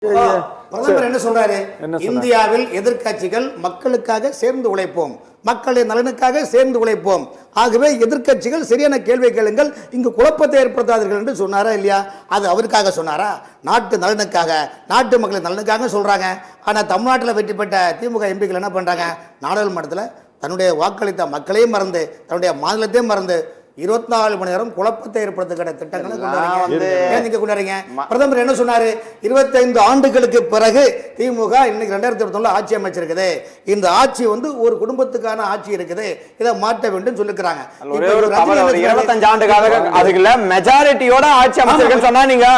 பிரதமர் என்ன சொல்றாரு? இந்தியாவில் எதிர்க்கட்சிகள் மக்களுக்காக சேர்ந்து உழைப்போம், மக்களின் நலனுக்காக சேர்ந்து உழைப்போம். ஆகவே எதிர்க்கட்சிகள் சரியான கேள்வி கேளுங்கள், இங்கு குழப்பத்தை ஏற்படுத்தாதீர்கள் என்று சொன்னாரா இல்லையா? அது அவருக்காக சொன்னாரா? நாட்டு நலனுக்காக, நாட்டு மக்களின் நலனுக்காக சொல்றாங்க. ஆனா தமிழ்நாட்டில் வெற்றி பெற்ற திமுக எம்பிக்கள் என்ன பண்றாங்க? நாடாளுமன்றத்தில் தன்னுடைய வாக்களித்த மக்களையும் மறந்து, தன்னுடைய மாநிலத்தையும் மறந்து 24 மணி நேரம் குழப்பத்தை ஏற்படுத்துகிற திட்டங்களை கொண்டாடுறீங்க. பிரதமர் என்ன சொன்னாரு? 25 ஆண்டுகளுக்கு பிறகு திமுக இன்னைக்கு 2021 ஆட்சி அமைச்சிருக்குது. இந்த ஆட்சி ஒரு குடும்பத்துக்கான ஆட்சி இருக்குது, இதை மாற்ற வேண்டும் சொல்லிருக்காங்க. 25 ஆண்டுகால அதுக்குள்ள மெஜாரிட்டியோட ஆட்சி அமைச்சிருக்குன்னு சொன்னா நீங்க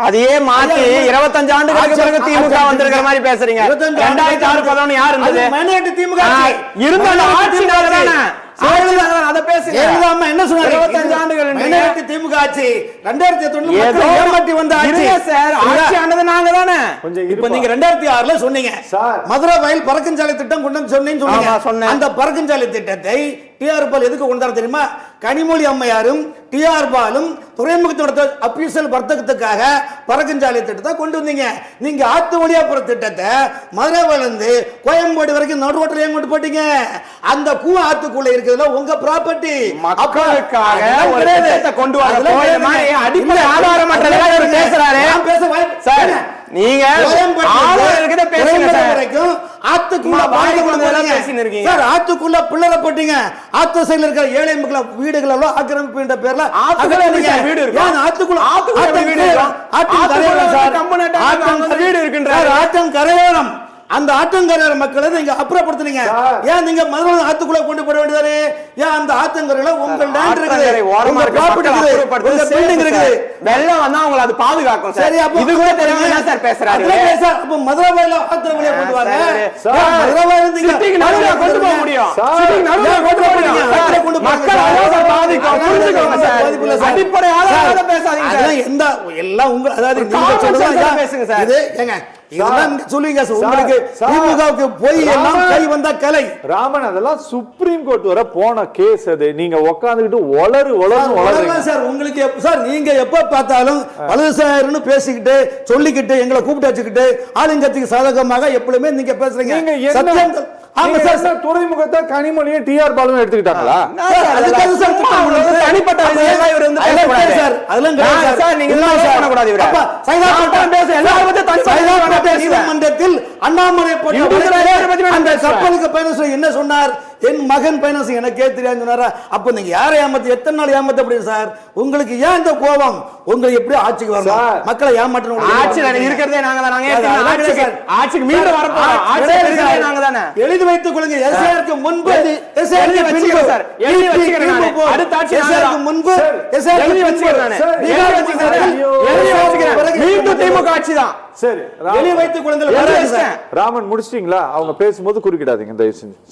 அதையே மாத்தி 25 ஆண்டுகளுக்கு பிறகு திமுக வந்திருக்கிற மாதிரி பேசுறீங்க. 2006 11 யார் இருந்தது? மைனாரிட்டி திமுக இருந்த ஆட்சினால தானே என்ன சொன்னாரு? 25 ஆண்டுகள் திமுக ஆட்சி 2009 ஏமாற்றி வந்த ஆட்சி ஆட்சி ஆனது நாங்க தானே. இப்ப நீங்க 2006 சொன்னீங்க மதுரை வயல் பறக்குஞ்சாலை திட்டம் கொண்டு சொன்னீங்க. அந்த பறக்குஞ்சாலை திட்டத்தை டிஆர் பால் எதுக்கு கொண்டாட தெரியுமா? கனிமொழி அம்மையாரும் டிஆர் பாலும் துறைமுகத்தோட அபிஷியல் வர்த்தகத்துக்காக பறக்குஞ்சாலை திட்டத்தை கொண்டு வந்தீங்க. நீங்க ஆத்து வழியா போற திட்டத்தை மதுரை வளர்ந்து கோயம்பேடு வரைக்கும் நடு ரோட்டில் ஏன் கொண்டு போட்டீங்க? அந்த கூ ஆத்துக்குள்ள இருக்கிறதுல உங்க ப்ராப்பர்ட்டி. மக்களுக்காக ஒரு திட்டத்தை கொண்டு வர அடிப்படை ஆதாரமற்ற பேசுறாரு. சார் நீங்க ஆத்துக்குள்ள பிள்ளை போட்டீங்க. ஆத்து சைடுல இருக்கிற ஏழை மக்கள் வீடுகள் எல்லாம் ஆக்கிரமிப்பு என்ற பேர்ல வீடு இருக்கின்ற ஆற்றங்கரையோரம், அந்த ஆற்றங்கரையோர மக்களை நீங்க அப்புறப்படுத்துனீங்க. ஏன் நீங்க மதுரை ஆத்துக்குள்ள கொண்டு போட வேண்டியதானே? ஏன் அந்த ஆற்றங்கரையில உங்க லேண்ட் இருக்குது, உங்க ப்ராப்பர்ட்டி இருக்குது, உங்க பில்டிங் இருக்குது. வெள்ளம் வந்தா அவங்கள அது பாதுகாக்கும். சரி, அப்ப இது கூட தெரியாம என்ன சார் பேசுறாரு? அப்ப மதுரை வயல ஆத்திர வழியா கொண்டு வாங்க. மதுரை வயல நீங்க சிட்டிக்கு நடுவுல கொண்டு போக முடியும். சிட்டிக்கு நடுவுல கொண்டு போக முடியும். மக்கள் அத பாதிக்கும். புரிஞ்சுக்கோங்க சார். அடிப்படை ஆதாரத்தை பேசாதீங்க சார். எந்த எல்லாம் உங்க அதாவது நீங்க சொல்றதா பேசுங்க சார். இது ஏங்க இதெல்லாம் சொல்லுங்க சார். உங்களுக்கு திமுகவுக்கு போய் எல்லாம் கை வந்த கலை ராமன், அதெல்லாம் சுப்ரீம் கோர்ட் வர போன கேஸ். அது நீங்க உட்கார்ந்துட்டு வளருங்க சார். உங்களுக்கு சார் நீங்க எப்ப பார்த்தாலும் வலதுசாரின்னு பேசிக்கிட்டு சொல்லிக்கிட்டு எங்களை கூப்பிட்டு வச்சுக்கிட்டு ஆளுங்கட்சிக்கு சாதகமாக எப்பவுமே நீங்க பேசுறீங்க. சத்தியம் ஆமா சார். துறைமுகத்தை கனிமொழியும் டிஆர் பாலும் எடுத்துக்கிட்டாங்களா? தனிப்பட்ட மன்றத்தில் அண்ணாமலை கப்பலுக்கு பயணம் என்ன சொன்னார்? என் மகன் பயணம் எனக்கே தெரியாது சொன்னாரா? அப்ப நீங்க யாரை ஏமாத்தி எத்தனை நாள் ஏமாத்த அப்படின்னு சார்? உங்களுக்கு ஏன் இந்த கோபம்? உங்களுக்கு எப்படி ஆட்சிக்கு வரணும்? மக்களை ஏமாற்றணும். ஆட்சியில் இருக்கிறதே நாங்க தான். ஆட்சிக்கு மீண்டும் வரப்போறோம். நாங்க தானே. எழுதி வைத்துக் கொள்ளுங்க. எஸ்ஐஆருக்கு முன்பு மீண்டும் திமுக ஆட்சி தான். சரி, எழுதி வைத்துக் கொள்ளுங்கள். ராமன் முடிச்சிட்டீங்களா? அவங்க பேசும்போது குறுக்கிடாதீங்க தயவு செஞ்சு.